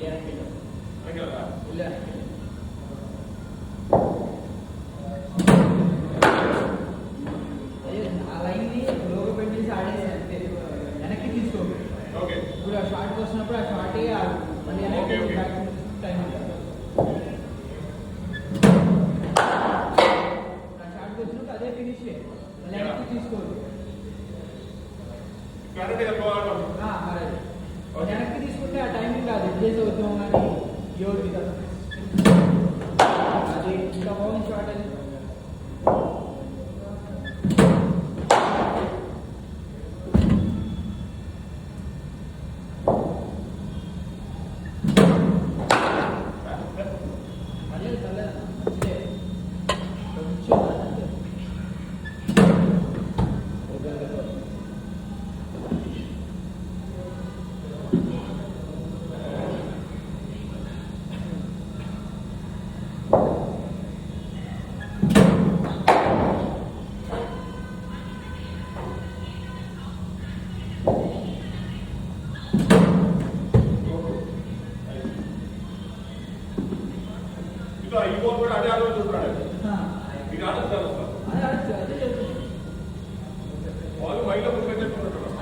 ಇಲ್ಲ ఆ లైన్ని లోగా పెట్టేసి ఆడేసి అంతే వెనక్కి తీసుకోండి. ఇప్పుడు ఆ షార్ట్ వస్తున్నప్పుడు ఆ షార్టే మళ్ళీ వెనక్కి టైం ఆ షార్ట్ వచ్చినప్పుడు అదే ఫినిష్ మళ్ళీ వెనక్కి తీసుకోండి. వెనక్కి తీసుకుంటే ఆ టైమింగ్ కాదు ఎడ్జెస్ అవుతాం కానీ ఎవరికి కదా అది ఇంకా బాగుంది షార్ట్ అది.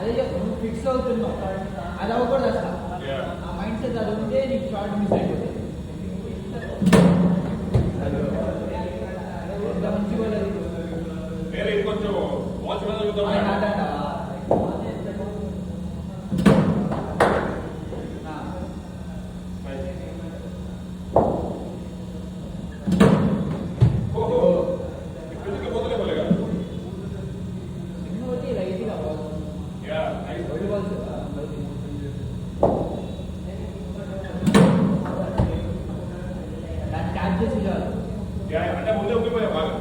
అదే ఫిక్స్ అవుతున్నావు అది అవ్వకూడదు అసలు. ఆ మైండ్ సెట్ అది ఉంటే నీకు షార్ట్ మిస్ అయిపోతుంది. అంటే ముందే ఉండిపోయా బాగా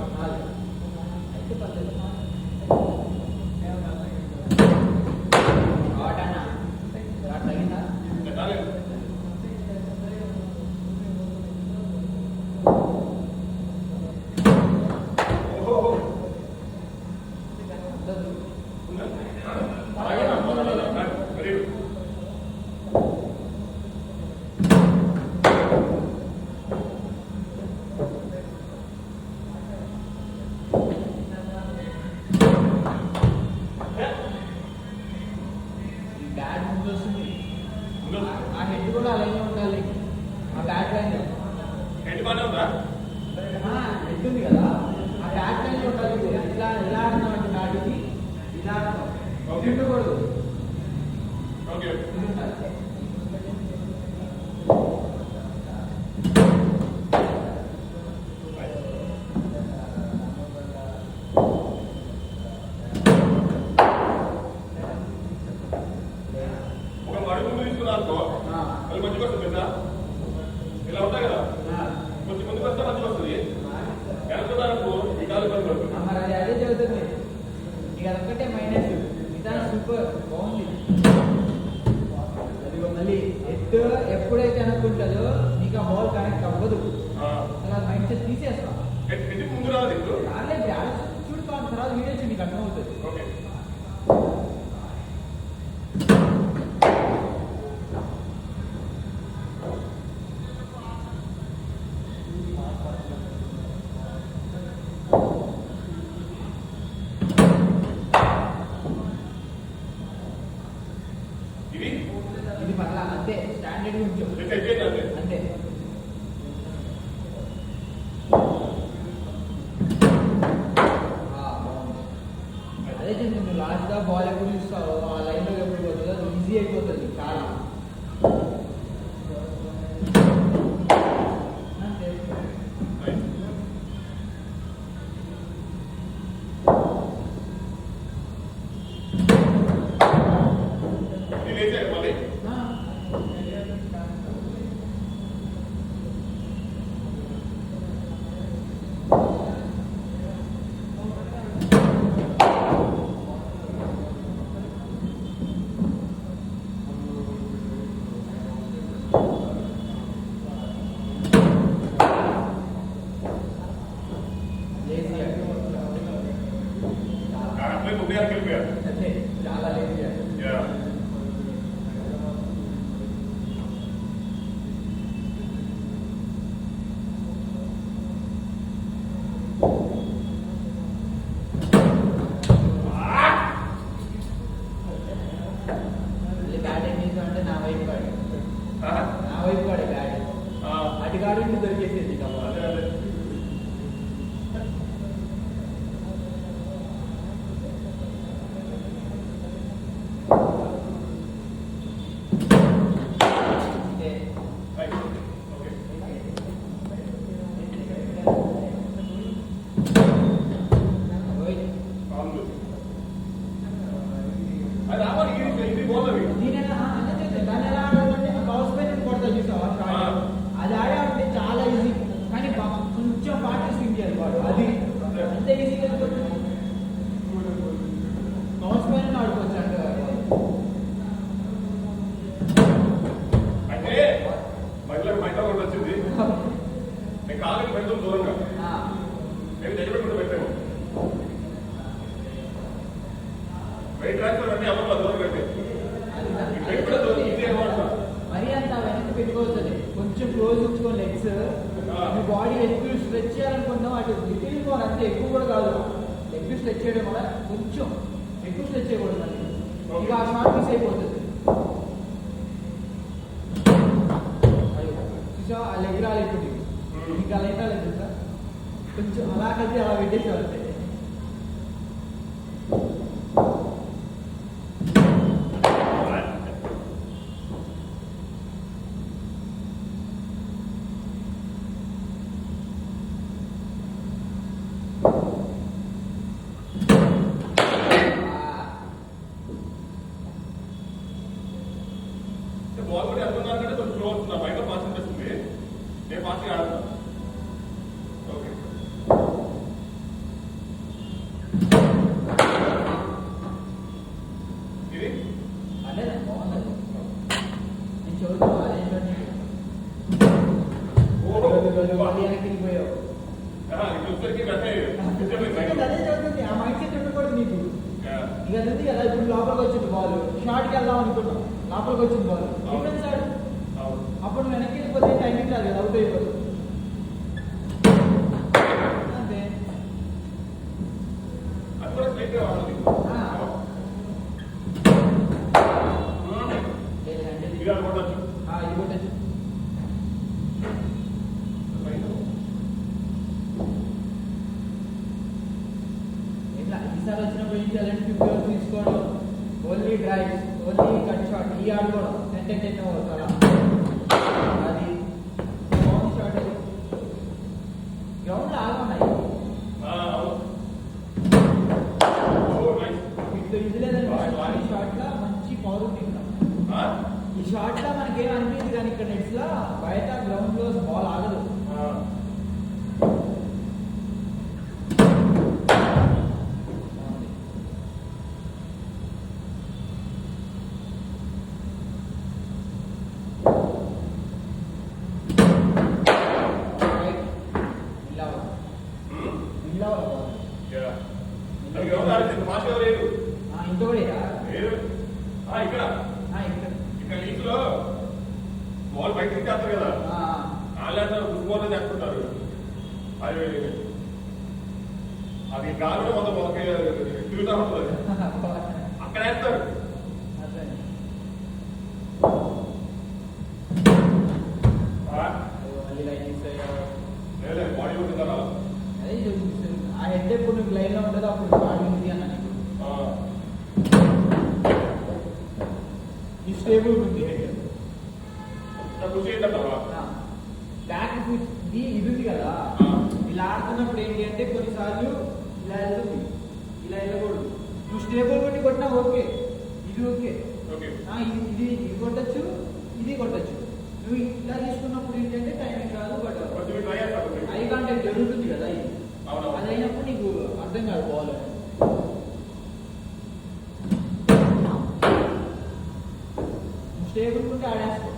ఆ హెడ్ కూడా అలాగే ఉండాలి. ఆ బ్యాక్ లైన్ హెడ్ బాగానే ఉందా? హెడ్ ఉంది కదా ఆ బ్యాక్ లైన్ ఉండాలి. ఇలా ఇలా ఆడుతున్నామంటే బ్యాట్కి ఇలా ఆడుతాం తిట్టకూడదు. అది మంచిగా వస్తుంది కదా ఇలా ఉంటాయి కదా కొంచెం ముందుకు వస్తే మంచిగా వస్తుంది. వెనకదానికి ఈ కాలు పని పడుతుంది. అది అదే చదువుతుంది. ఇక అదొక్కటే మైనస్. ఇదా సూపర్ బాగుంది. అది మళ్ళీ హెడ్ ఎప్పుడైతే అనుకుంటుందో నీకు ఆ బాల్ కనెక్ట్ అవ్వదు. అలా మైండ్ సెట్ తీసేస్తాం. ముందు రాలేదు చూడు తర్వాత వీడియో చూసి నీకు అర్థమవుతుంది. ఇది మళ్ళా అంతే స్టాండర్డ్ అంతే. అదే చెప్తుంది లాస్ట్ గా బాల్ ఎప్పుడు చూస్తావు ఆ లైన్లో ఎప్పుడు పోతుందో అది ఈజీ అయిపోతుంది చాలా. మళ్ళీ బ్యాట్ ఏం చేసామంటే నా వైపు కాడు, నా వైపు కాడు బ్యాట్ అటు కాడు ఇంటి దొరికేసేది అదే అదే రైట్ ఓకే అవును అది రావాలి ఇది పోతుంది దాన్ని ఎలా ఆడాలంటే బౌన్స్ పైన కొడతా చూసావా షాట్, అది ఆడాలంటే చాలా ఈజీ, కానీ కొంచెం పార్టీ స్వింగ్ చేయాలి వాడు, అది అంతే ఈజీగా బౌన్స్ పైన ఆడుకోవచ్చు అంటే అంటే మహిళలకు బయట ఒకటి వచ్చింది నేను కాలేజీ పెడతాం దూరంగా నేను నిలబెట్టుకుంటూ పెట్టాము వెయిట్ ట్రాన్స్ఫర్ అన్నీ అవ్వాలి దూరం పెట్టి మరీ అంత వెనక్కి పెట్టుకోవచ్చు, కొంచెం క్లోజ్ ఉంచుకొని లెగ్స్, మీ బాడీ ఎక్కువ స్ట్రెచ్ చేయాలనుకుంటాం అటు లిటిల్ మోర్, అంతే ఎక్కువ కూడా కాదు, ఎక్కువ స్ట్రెచ్ చేయడం కూడా కొంచెం ఎక్కువ స్ట్రెచ్ చేయకూడదు మళ్ళీ, ఇక ఆ షార్ట్ మిస్ అయిపోతుంది. చూసా ఆ లెగ్ రాలేదు, ఇంకా అలా అయితే లేదు సార్, కొంచెం అలా కలిసి అలా పెట్టేసేవాళ్ళు. బాల్ కూడా అనుకున్నాను కంటే కొంచెం స్లో వస్తుంది బయట పాస్ అనిపిస్తుంది, నేను పాస్గా ఆడుతున్నా. ఓకే ఇది అదే బాగుంది, నేను చూద్దాం అదే వెళ్ళిపోయావు, వచ్చేసరికి అదే చదువుతుంది, ఆ మైండ్ సెట్ ఉండకూడదు నీకు. ఇక అది కదా ఇప్పుడు లోపలికి వచ్చింది బాల్, షార్ట్కి వెళ్దాం అనుకుంటాం, లోపలికి వచ్చింది బాల్ డిఫెన్స్ ఆడు, అప్పుడు వెనక్కి వెళ్ళిపోతే టైమింగ్ రాదు కదా, అవుట్ అయిపోతుంది అంతే. అది కూడా స్ట్రైట్ గా వాడాలి. ఇది అనుకోవచ్చు ఇది కొట్టచ్చు, ఈసారి వచ్చినప్పుడు ఏం చేయాలంటే 50 ఓవర్స్ తీసుకోవడం, only drives, only cut shot, ఈ ఆడుకోవడం 10 ఓవర్స్ అలా, అది బాగుంది షాట్. అది గ్రౌండ్ ఆగున్నాయి, ఇది లేదండి ఈ షాట్ లా మంచి పవర్ ఉంది ఇక్కడ, ఈ షాట్ లా మనకేం అనిపించదు, కానీ ఇక్కడ నెట్స్ లా బయట గ్రౌండ్ లో బాల్ ఆగదు. ఇక్కడ ఇక్కడ లీగ్ లో బాల్ బయట చేస్తారు కదా, వాళ్ళంతా ఫుట్బాల్ చేస్తుంటారు, అది అది గాలిలో మొత్తం మనకి తిరుగుతూ ఉంటుంది, అక్కడ వేస్తారు. లేదు బాడీ ఉంటుందా, ఆ హెడ్ ఎప్పుడు నీకు లైన్ లో ఉంటుందో అప్పుడు బాడీ ఉంది అన్న, ఈ స్టేబుల్ ఉంది హెడ్, బ్యాక్ ఇది ఉంది కదా, ఇలా ఆడుతున్నప్పుడు ఏంటి అంటే కొన్నిసార్లు ఇలా వెళ్తుంది, ఇలా వెళ్ళకూడదు, నువ్వు స్టేబుల్ కొట్టి కొట్టినా ఓకే, ఇది ఓకే, ఇది కొట్టచ్చు, ఇది కొట్టచ్చు, నువ్వు ఇలా తీసుకున్నప్పుడు ఏంటంటే టైమింగ్ కాదు, బట్ ఐ కాంటాక్ట్ జరుగుతుంది కదా, అది అయినప్పుడు నీకు అర్థం కాదు బాల్. స్టేబుల్ ఉంటే ఆడేస్తావు,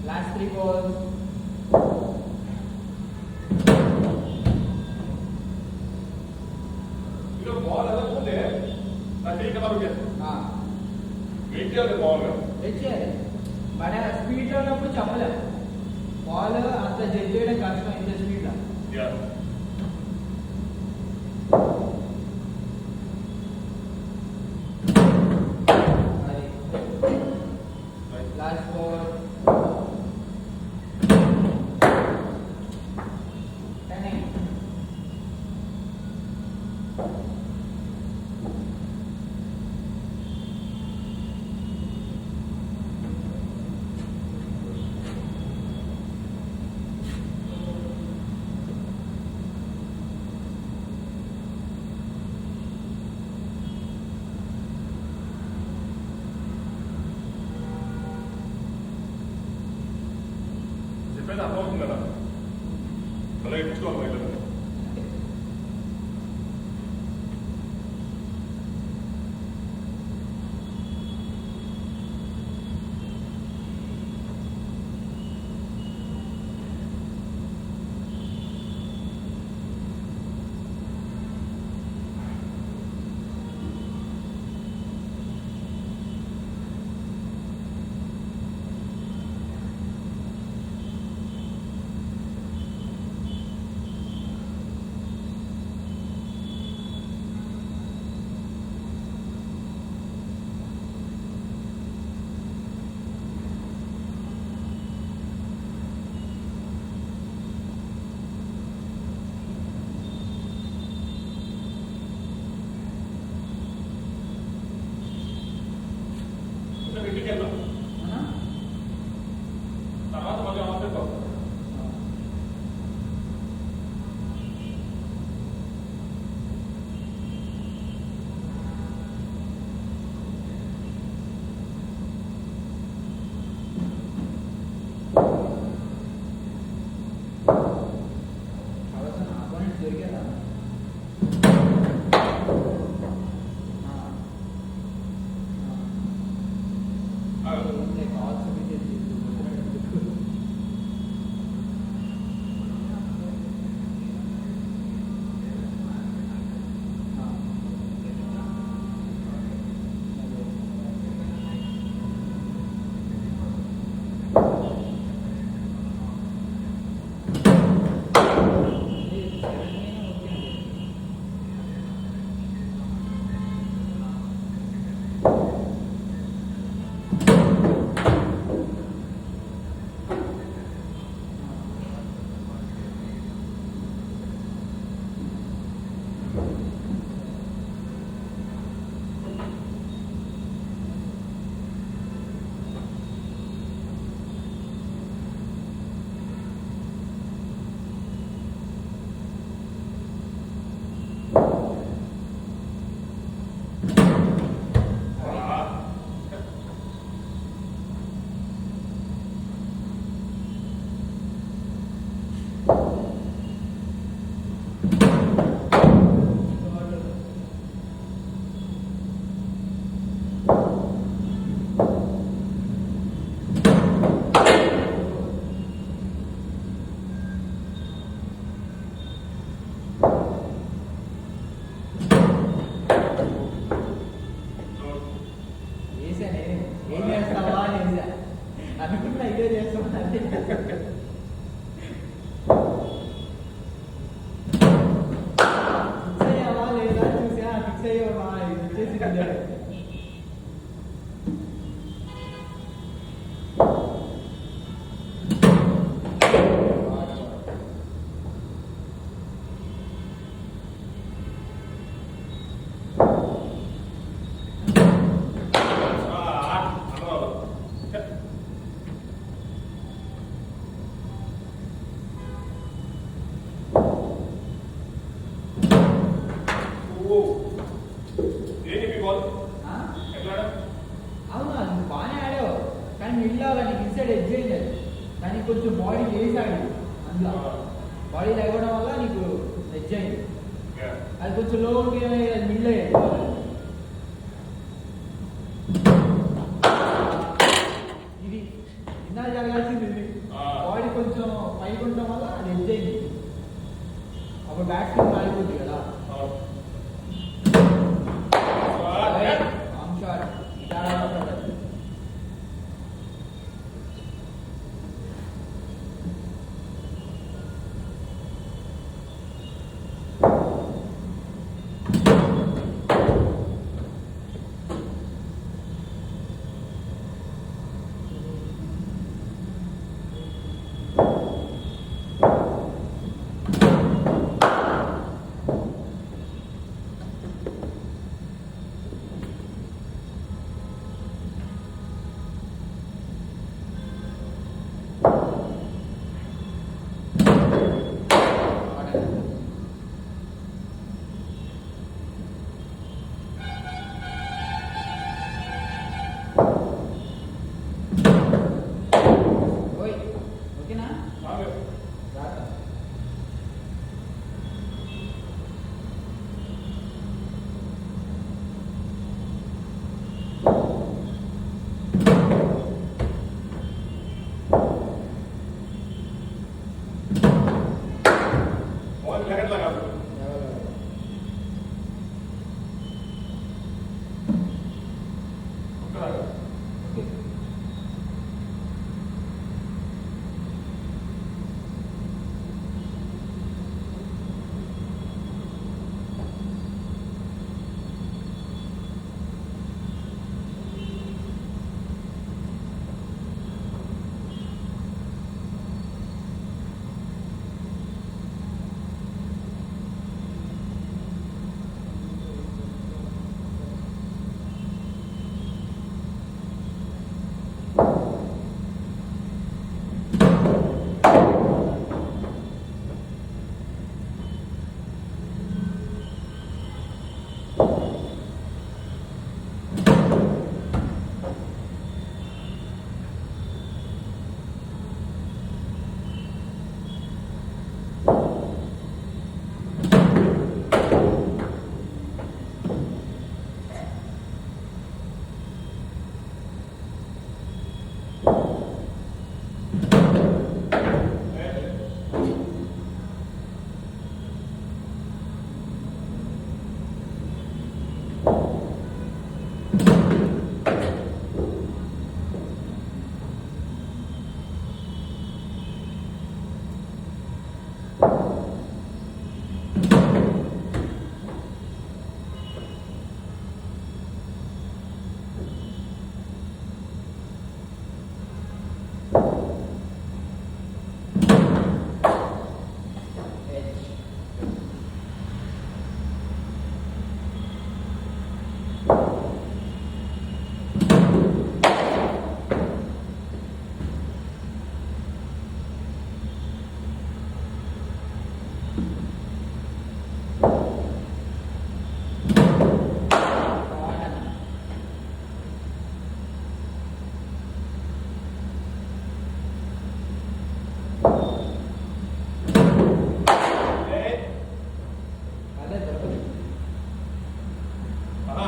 లాస్ట్ 3 balls బాల్ ఎలా పోతే వెయిట్ చేయాలి బాల్ చేయాలి. బట్ స్పీడ్లో ఉన్నప్పుడు చెప్పలేము. బాల్ అంత జడ్జ్ చేయడం కష్టం ఇంత స్పీడ్లో. అది లాస్ట్ బాల్ 10. చెప్పేది అర్థమవుతుంది కదా, మళ్ళీ ఇప్పించుకోవాలి మహిళలు. ఇంటికి వెళ్దాం, తర్వాత మళ్ళీ ఆఫీస్ వస్తాం. దొరికేదా? ఏం చేస్తావా అని అనుకున్నా, ఇదే చేస్తావా అంటే ఫిక్స్ అయ్యావా లేదా చూసా, ఫిక్స్ అయ్యావా ఇది వచ్చేసి అవును, అది బాగానే ఆడావు కానీ మిడిల్ నీకు ఇన్సైడ్ ఎడ్జ్ అయింది. కానీ కొంచెం బాడీ వేసాడు, అందులో బాడీ లేకపోవడం వల్ల నీకు ఎడ్జ్ అయింది. అది కొంచెం లో ఉంటే మిడిల్ అయ్యేది. ఇది ఇందా జరగాల్సింది, ఇది బాడీ కొంచెం పైకి ఉండడం వల్ల అది ఎడ్జ్ అయింది. అప్పుడు బ్యాట్స్మెన్ మారిపోతుంది కదా.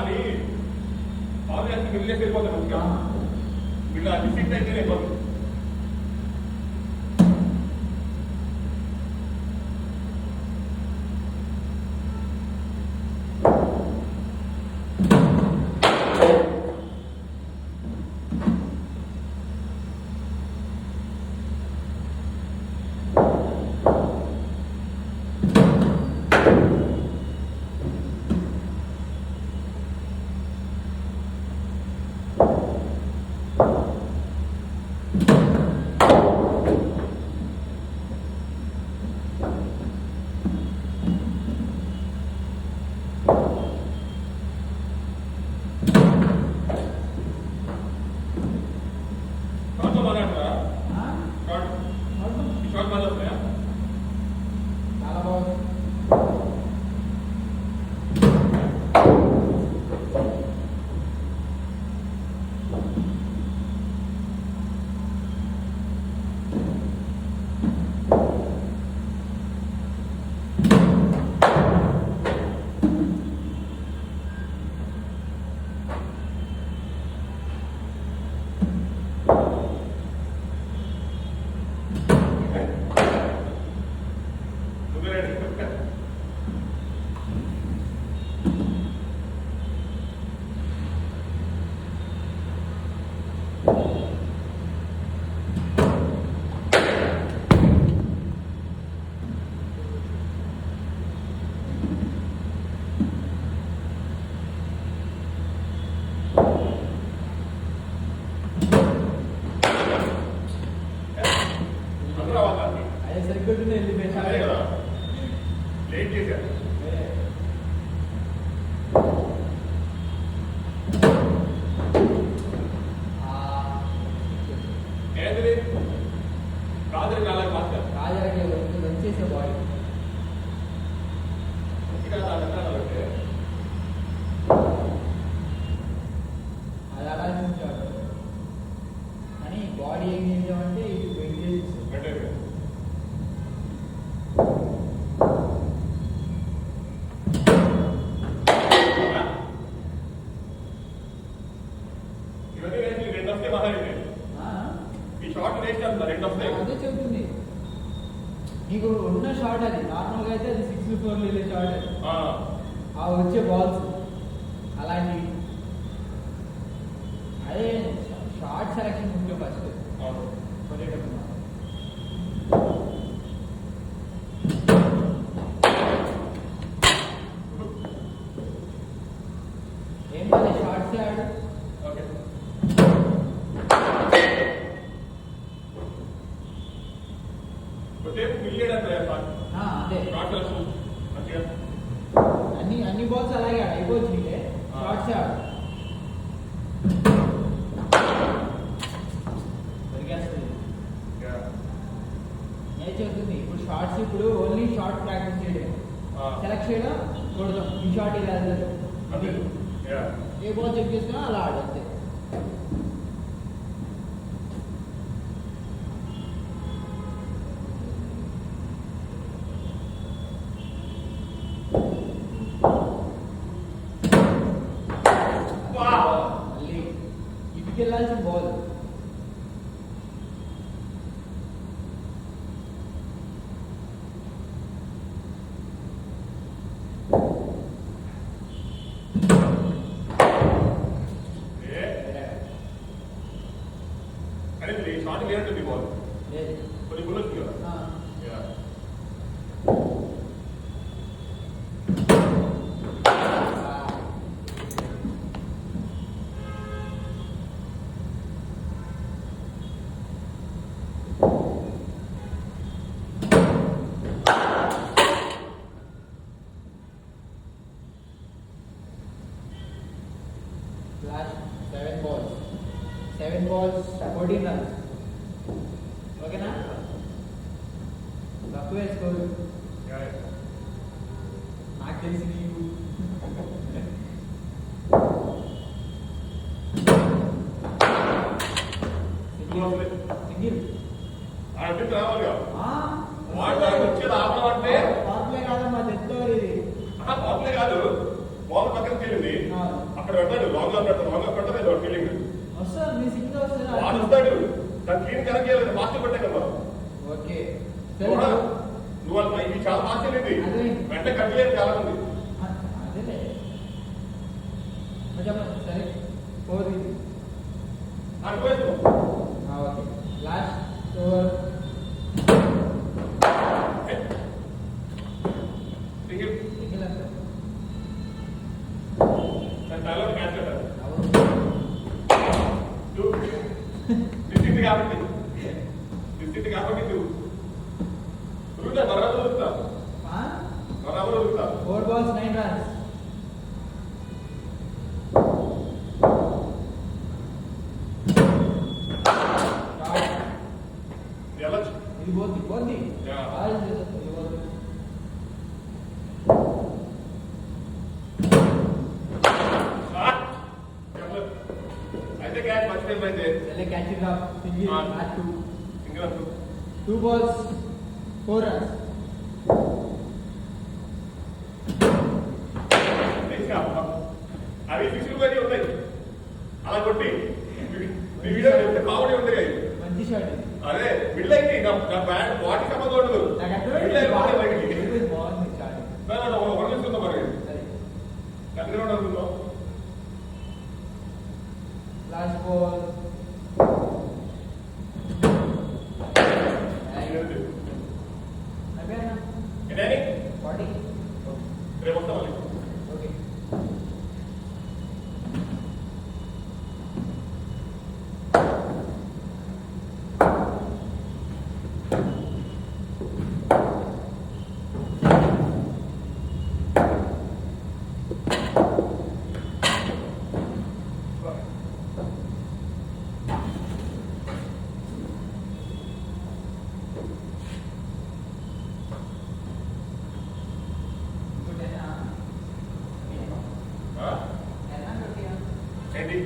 బాల్ని బాల్ వేస్తే వెళ్ళేసి వెళ్ళిపోతారు ఇంకా వీళ్ళు డిస్ట్రిక్ట్ అయితే అయిపోతుంది. చాలా బాగుంది. అదే సరిగ్గా వెళ్ళిపోయి లేట్ చేశారు. ఏంటిది కాదు కాలం కాదు రాజాకి వచ్చేసే బాడీ ఇంకా దాని అంటే అది అలా చూపించాడు కానీ బాడీ ఏం చేసామంటే ఇది వెయిట్ చేసి అంటే ఇవన్నీ వేసి రెండు వస్తే మహారాజు ఈ షార్ట్ వేస్ట్ అంటారు రెండు వస్తాయి. అదే చెప్తుంది నీకు ఉన్న షాట్ అది నార్మల్గా అయితే అది 6-4 వెళ్ళే షాట్ అది ఆ వచ్చే బాల్స్ అలాంటి అదే షార్ట్ సెలక్షన్ ముఖ్యం ఫస్ట్ కొనేటప్పుడు ఏం పని షార్ట్సే ఆడు ఓకే కొద్దిసేపు మిల్లేడంటే అదే షార్ట్ మంచిగా అన్ని బాల్స్ అలాగే ఆడు అయిపోవచ్చు నీకే షార్ట్సే ఆడు దొరికేస్తుంది ఏం చెప్తుంది ఇప్పుడు షార్ట్స్ ఇప్పుడు ఓన్లీ షార్ట్ ప్రాక్టీస్ చేయడం సెలెక్ట్ చేయడం కొడదాం ఈ షార్ట్ ఇలా వెళ్తుంది అది ఏ బాల్ చెక్ చేసుకున్నా అలా ఆడు అంతే మళ్ళీ ఇటుకి వెళ్ళాల్సిన బాల్ అరే షార్ట్ వేరంటుంది బాల్ లేదు కొన్ని బుల్లెట్ కదా లాస్ట్ 7 balls 14 runs ఓకేనా తక్కువ వేసుకోదు నాకు తెలిసి నీకు సింగిల్ అడ్డు రావాలిగా వాళ్ళు వచ్చేది ఆపడం అంటే పాపలే కాదమ్మా తెచ్చుకోవాలి ఇది బాట్లే కాదు బాల్ పక్కన తెలియదు ఆ. అక్కడ పెడతాడు రాంగ్ పెడతాడు రాంగ్ పెడతాడు ఫీలింగ్ వస్తుంది మీ సింగిల్ వస్తుంది వాడు వస్తాడు దాన్ని క్లీన్ కరెక్ట్ చేయాలి ఫాస్ట్ పెట్టాం కదా ఓకే నువ్వు ఇది చాలా ఫాస్ట్ అయింది వెంటనే కట్ చేయాలి చాలా మంది అదేలే సరే 4 ఇది అనుకోవచ్చు ఓకే లాస్ట్ ఓవర్ సింగిల్ అంటే చాలా క్యాచ్ పెట్టారు కాబట్టి నువ్వు బరాబర్ వదులుతా బరాబర్ వదులుతా 4 balls 9 runs ఇది పోద్ది అయితే క్యాచ్ మర్చిపోయింది అయితే catch it up single at 2 single 2 balls 4 runs అవి ఫిక్స్డ్ గానే ఉంటాయి అలా కొట్టి మీ వీడియో ఎంత కామెడీ ఉంది మంచి షాట్ అదే బిల్డ్ అయింది నా బ్యాట్ బాడీ సంబంధం ఉండదు బిల్డ్ అయిపోతే బయటికి బాగుంది షాట్ ఒకటి తీసుకుందాం మరి కంటిన్యూ అనుకుందాం లాస్ట్ బాల్ ఏంటని 40 రేపు వస్తాం మళ్ళీ ఓకే ఏంటి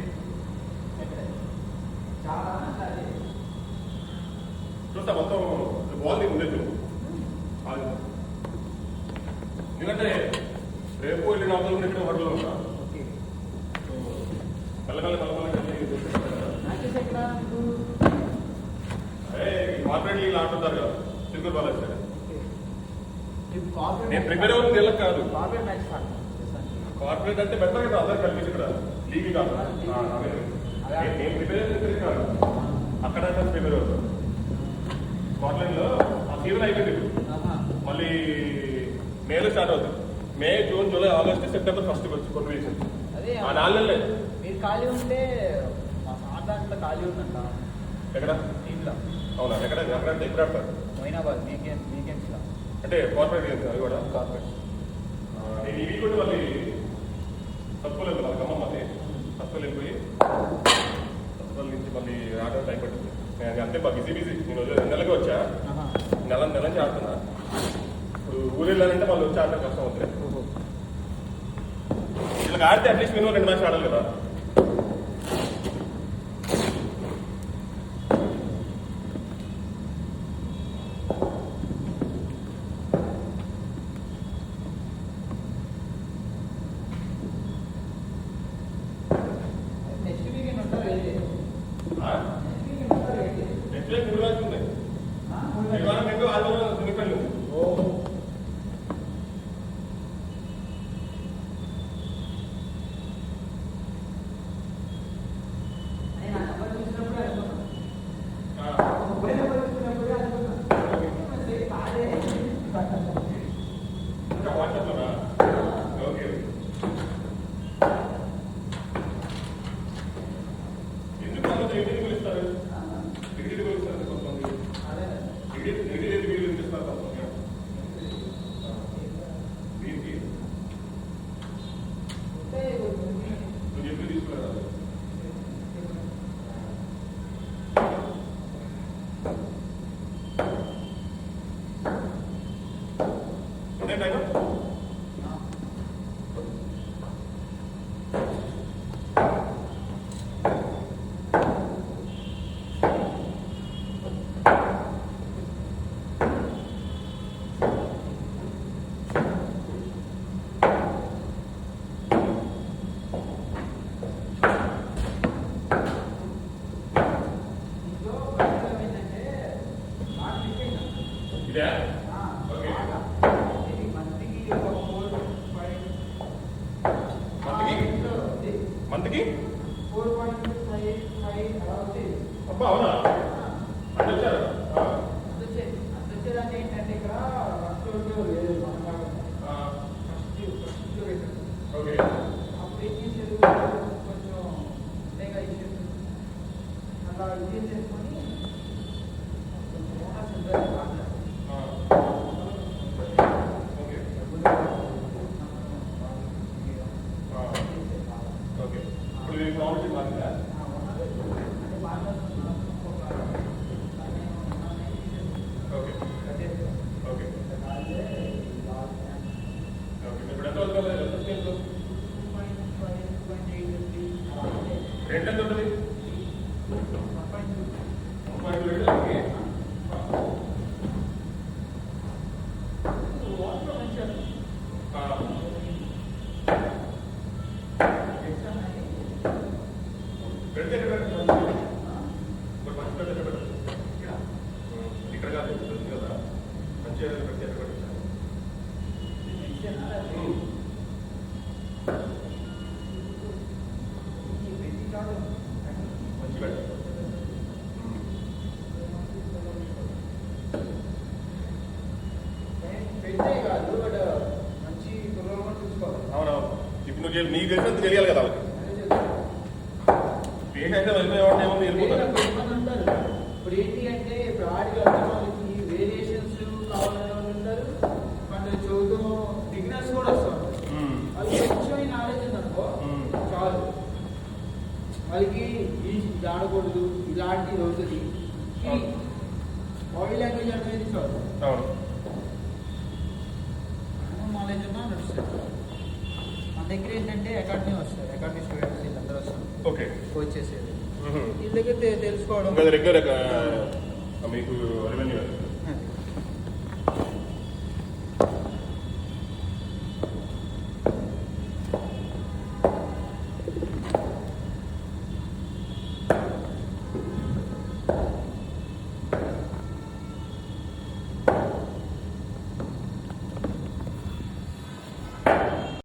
చూస్తా మొత్తం బాల్ ఉండేది ఎందుకంటే రేపు వెళ్ళిన అవతల ఇక్కడ వరలో ఉంటా కార్పొరేట్ లీగ్ ఆడుతుంటారు కదా సింగల్ బాల్ వచ్చారు నేను ప్రిపేర్ అవుతుంది వెళ్ళక కాదు కార్పొరేట్ అంటే బెటర్ కదా అందరు కలిసి ఇక్కడ లీగ్ కాదు నేను ప్రిపేర్ అయితే కాదు అక్కడ ప్రిపేర్ అవుతాను స్కాట్లాండ్ లో ఆ సీజన్ అయిపోయింది మళ్ళీ మేలో స్టార్ట్ అవుతుంది May June July August September first వచ్చి కొన్ని వీక్స్ అదే ఆ 4 నెలలే మీరు ఖాళీ ఉంటే మా సార్ దాంట్లో ఖాళీ ఉందంట ఎక్కడ టీంలో అవునా ఎక్కడ ఎక్కడ ఎప్పుడు ఆడతారు మొయినాబాద్ వీకెండ్స్లో అంటే కార్పొరేట్ గేమ్స్ అవి కూడా కార్పొరేట్ నేను ఇవి కూడా మళ్ళీ తక్కువ లేదు వాళ్ళ ఖమ్మం మళ్ళీ తక్కువ వెళ్ళిపోయి తక్కువ నుంచి మళ్ళీ ఆడడం టైం పట్టింది నేను అంతే బిజీ నేను 2 నెలలకి వచ్చా నెల నుంచి ఆడుతున్నా ఇప్పుడు ఊరు వెళ్ళాలంటే మళ్ళీ వచ్చి ఆడటం కష్టం అవుతుంది ఇలా ఆడితే అట్లీస్ట్ మినిమం 2 మ్యాచ్ ఆడాలి కదా నెక్స్ట్ వీకెండ్ ఉంటారు అయితే నెక్స్ట్ వీక్ 3 మ్యాచ్ ఉన్నాయి శనివారం 2 ఆదివారం సెమీఫైనల్ ఉంది ఇంట్లో ప్రాబ్లం ఏంటంటే బాగా మిస్ అయినా ఇదే ఓకే. ఇది మంత్కి ఒక 4-5 మంత్కి 4.55 అలా వచ్చేది. అబ్బా అవునా అంటే వచ్చారు అంతొచ్చేదాన్ని ఏంటంటే ఇక్కడ ఫస్ట్ లేదు మన ఫస్ట్ ఓకే. అప్పుడు ఏం చేసేది కొంచెం లేక ఇష్యూస్ అలా ఇది చేసుకొని కొంచెం ఓనర్స్ ఉంటారు ఓకే ఓకే. ఇప్పుడు దీనికి ప్రాబ్లం మారిందా? Okay okay okay. ఇప్పుడు ఎంత అవుతుంది? రెంట్ ఎంత ఉంటుంది? 1.2 పెడితే ఎక్కడ పెట్టండి? ఒక మంచి పెద్ద ఎక్కడ పెట్టండి? ఇక్కడ కాదు తెలుసు కదా, మంచిగా పెడితే ఎక్కడ పెట్టండి? మంచి పెట్టండి. పెట్టే కాదు బట్ మంచి కుర్రోళ్ళు చూసుకోవాలి. అవునవును. ఇప్పుడు నువ్వు నీకు తెలిసినంత తెలియాలి కదా వాళ్ళకి. ఏంటంటే వెళ్ళిపోయేవాడిని ఏముంది వెళ్ళిపోతారు. ఇప్పుడు ఏంటి అంటే ఇప్పుడు ఆడికి వచ్చిన వాళ్ళకి వేరియేషన్స్ కావాలనే వాళ్ళు ఉంటారు, మన చదువుతూ బిగినర్స్ కూడా వస్తారు. వాళ్ళకి కొంచెం నాలెడ్జ్ ఉందనుకో చాలు, వాళ్ళకి ఈ ఆడకూడదు ఇలాంటిది అవుతుంది, బాడీ లాంగ్వేజ్ అనేది చాలు. అవును. నాలెడ్జ్ ఉన్నా నడుస్తుంది. మన దగ్గర ఏంటంటే అకాడమీ వస్తారు, అకాడమీ స్టూడెంట్స్ వీళ్ళందరూ వస్తారు, ఓకే. కోచ్ చేసేది వీళ్ళ దగ్గర తెలుసుకోవడం. రెగ్యులర్ మీకు